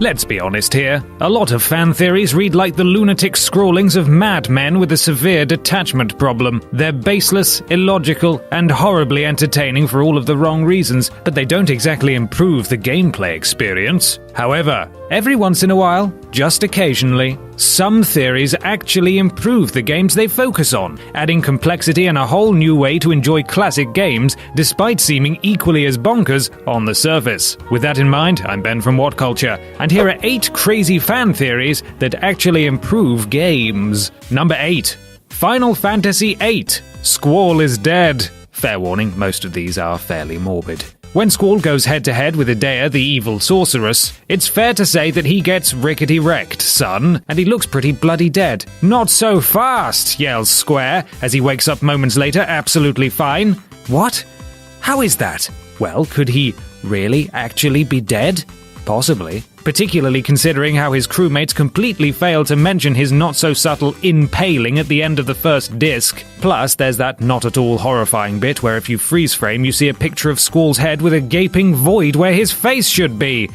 Let's be honest here. A lot of fan theories read like the lunatic scrawlings of madmen with a severe detachment problem. They're baseless, illogical, and horribly entertaining for all of the wrong reasons, but they don't exactly improve the gameplay experience. However, every once in a while, just occasionally, some theories actually improve the games they focus on, adding complexity and a whole new way to enjoy classic games despite seeming equally as bonkers on the surface. With that in mind, I'm Ben from What Culture, and here are 8 crazy fan theories that actually improve games. Number 8. Final Fantasy VIII. Squall is dead. Fair warning, most of these are fairly morbid. When Squall goes head-to-head with Idea, the evil sorceress, it's fair to say that he gets rickety-wrecked, son, and he looks pretty bloody dead. Not so fast, yells Square, as he wakes up moments later absolutely fine. What? How is that? Well, could he really actually be dead? Possibly. Particularly considering how his crewmates completely fail to mention his not-so-subtle impaling at the end of the first disc. Plus, there's that not-at-all horrifying bit where if you freeze-frame, you see a picture of Squall's head with a gaping void where his face should be.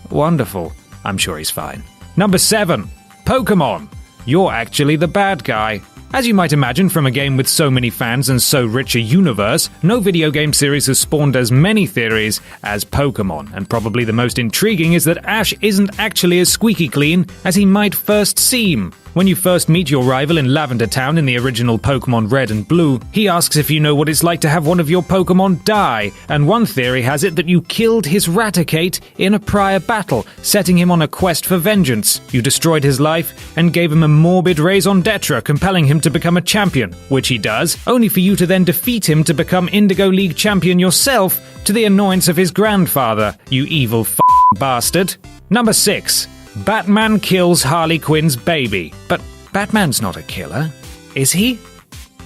Wonderful. I'm sure he's fine. Number 7. Pokemon. You're actually the bad guy. As you might imagine from a game with so many fans and so rich a universe, no video game series has spawned as many theories as Pokemon, and probably the most intriguing is that Ash isn't actually as squeaky clean as he might first seem. When you first meet your rival in Lavender Town in the original Pokemon Red and Blue, he asks if you know what it's like to have one of your Pokemon die, and one theory has it that you killed his Raticate in a prior battle, setting him on a quest for vengeance. You destroyed his life and gave him a morbid raison d'etre, compelling him to become a champion, which he does, only for you to then defeat him to become Indigo League champion yourself, to the annoyance of his grandfather, you evil bastard. Number 6. Batman kills Harley Quinn's baby. But Batman's not a killer. Is he?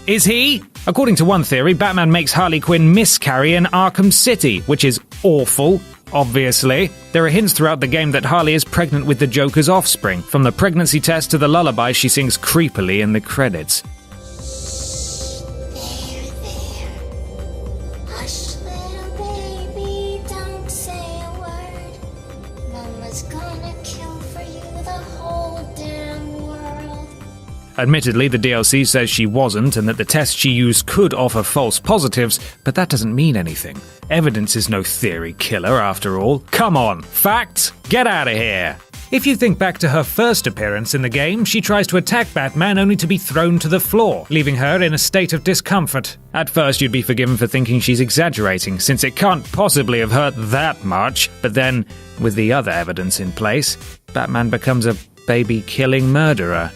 Is he? According to one theory, Batman makes Harley Quinn miscarry in Arkham City, which is awful, obviously. There are hints throughout the game that Harley is pregnant with the Joker's offspring, from the pregnancy test to the lullaby she sings creepily in the credits. Admittedly, the DLC says she wasn't and that the test she used could offer false positives, but that doesn't mean anything. Evidence is no theory killer, after all. Come on, facts? Get out of here! If you think back to her first appearance in the game, she tries to attack Batman only to be thrown to the floor, leaving her in a state of discomfort. At first, you'd be forgiven for thinking she's exaggerating, since it can't possibly have hurt that much, but then, with the other evidence in place, Batman becomes a baby-killing murderer.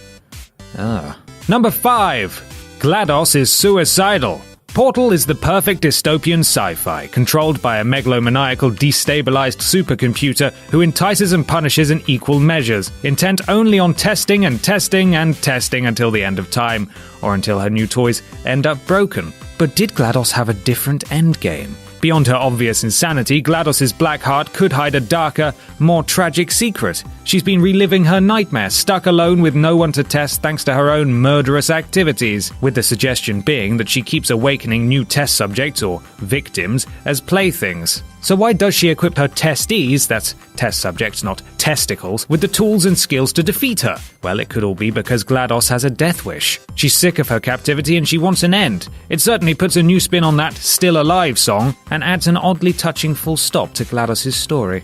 Number 5. GLaDOS is suicidal. Portal is the perfect dystopian sci-fi, controlled by a megalomaniacal destabilized supercomputer who entices and punishes in equal measures, intent only on testing and testing and testing until the end of time, or until her new toys end up broken. But did GLaDOS have a different endgame? Beyond her obvious insanity, GLaDOS's black heart could hide a darker, more tragic secret. She's been reliving her nightmare, stuck alone with no one to test thanks to her own murderous activities, with the suggestion being that she keeps awakening new test subjects, or victims, as playthings. So why does she equip her testees, that's test subjects, not testicles, with the tools and skills to defeat her? Well, it could all be because GLaDOS has a death wish. She's sick of her captivity and she wants an end. It certainly puts a new spin on that Still Alive song and adds an oddly touching full stop to GLaDOS's story.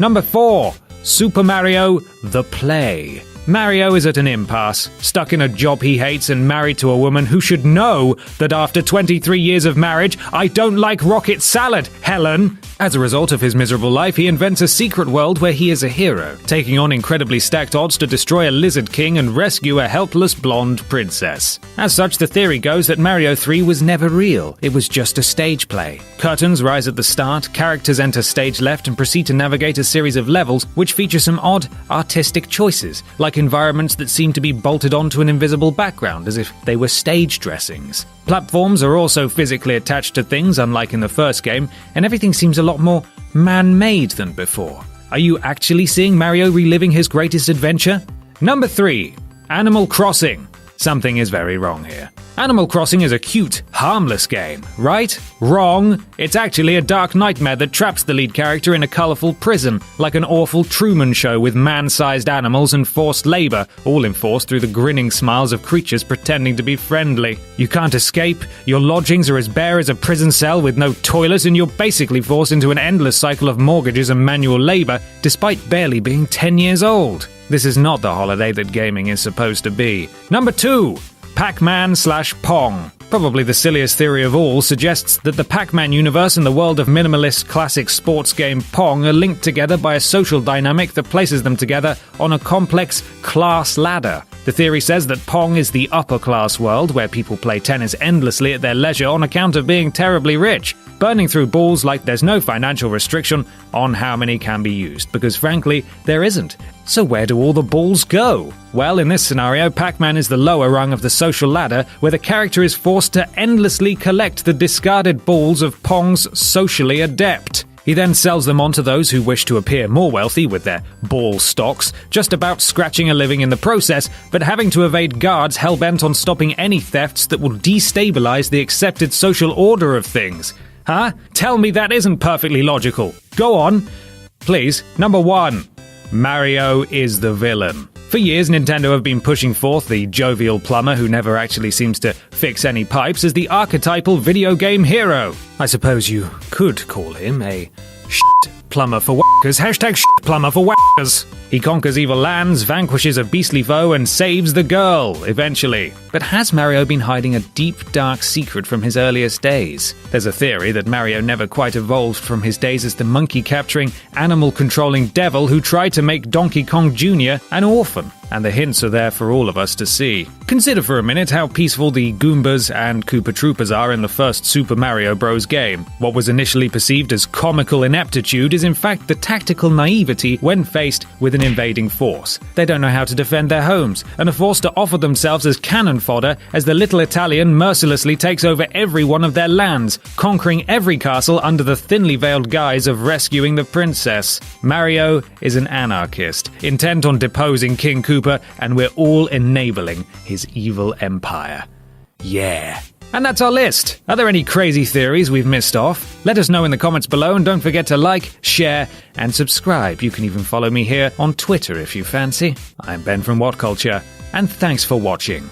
Number 4. Super Mario, The Play. Mario is at an impasse, stuck in a job he hates and married to a woman who should know that after 23 years of marriage, I don't like rocket salad, Helen. As a result of his miserable life, he invents a secret world where he is a hero, taking on incredibly stacked odds to destroy a lizard king and rescue a helpless blonde princess. As such, the theory goes that Mario 3 was never real. It was just a stage play. Curtains rise at the start, characters enter stage left and proceed to navigate a series of levels which feature some odd, artistic choices, like environments that seem to be bolted onto an invisible background as if they were stage dressings. Platforms are also physically attached to things, unlike in the first game, and everything seems a lot more man-made than before. Are you actually seeing Mario reliving his greatest adventure? Number 3. Animal Crossing. Something is very wrong here. Animal Crossing is a cute, harmless game, right? Wrong! It's actually a dark nightmare that traps the lead character in a colourful prison, like an awful Truman Show with man-sized animals and forced labour, all enforced through the grinning smiles of creatures pretending to be friendly. You can't escape, your lodgings are as bare as a prison cell with no toilet, and you're basically forced into an endless cycle of mortgages and manual labour, despite barely being 10 years old. This is not the holiday that gaming is supposed to be. Number 2. Pac-Man/Pong. Probably the silliest theory of all suggests that the Pac-Man universe and the world of minimalist classic sports game Pong are linked together by a social dynamic that places them together on a complex class ladder. The theory says that Pong is the upper-class world where people play tennis endlessly at their leisure on account of being terribly rich, burning through balls like there's no financial restriction on how many can be used, because frankly, there isn't. So where do all the balls go? Well, in this scenario, Pac-Man is the lower rung of the social ladder, where the character is forced to endlessly collect the discarded balls of Pong's socially adept. He then sells them on to those who wish to appear more wealthy with their ball stocks, just about scratching a living in the process, but having to evade guards hell-bent on stopping any thefts that will destabilize the accepted social order of things. Huh? Tell me that isn't perfectly logical. Go on. Please. Number 1. Mario is the villain. For years, Nintendo have been pushing forth the jovial plumber who never actually seems to fix any pipes as the archetypal video game hero. I suppose you could call him a shit plumber for whackers. Hashtag shit plumber for whackers. He conquers evil lands, vanquishes a beastly foe, and saves the girl, eventually. But has Mario been hiding a deep, dark secret from his earliest days? There's a theory that Mario never quite evolved from his days as the monkey-capturing, animal-controlling devil who tried to make Donkey Kong Jr. an orphan. And the hints are there for all of us to see. Consider for a minute how peaceful the Goombas and Koopa Troopas are in the first Super Mario Bros. Game. What was initially perceived as comical ineptitude is in fact the tactical naivety when faced with an invading force. They don't know how to defend their homes, and are forced to offer themselves as cannon fodder as the little Italian mercilessly takes over every one of their lands, conquering every castle under the thinly veiled guise of rescuing the princess. Mario is an anarchist, intent on deposing King Koopa, and we're all enabling his evil empire. Yeah. And that's our list. Are there any crazy theories we've missed off? Let us know in the comments below, and don't forget to like, share, and subscribe. You can even follow me here on Twitter if you fancy. I'm Ben from What Culture, and thanks for watching.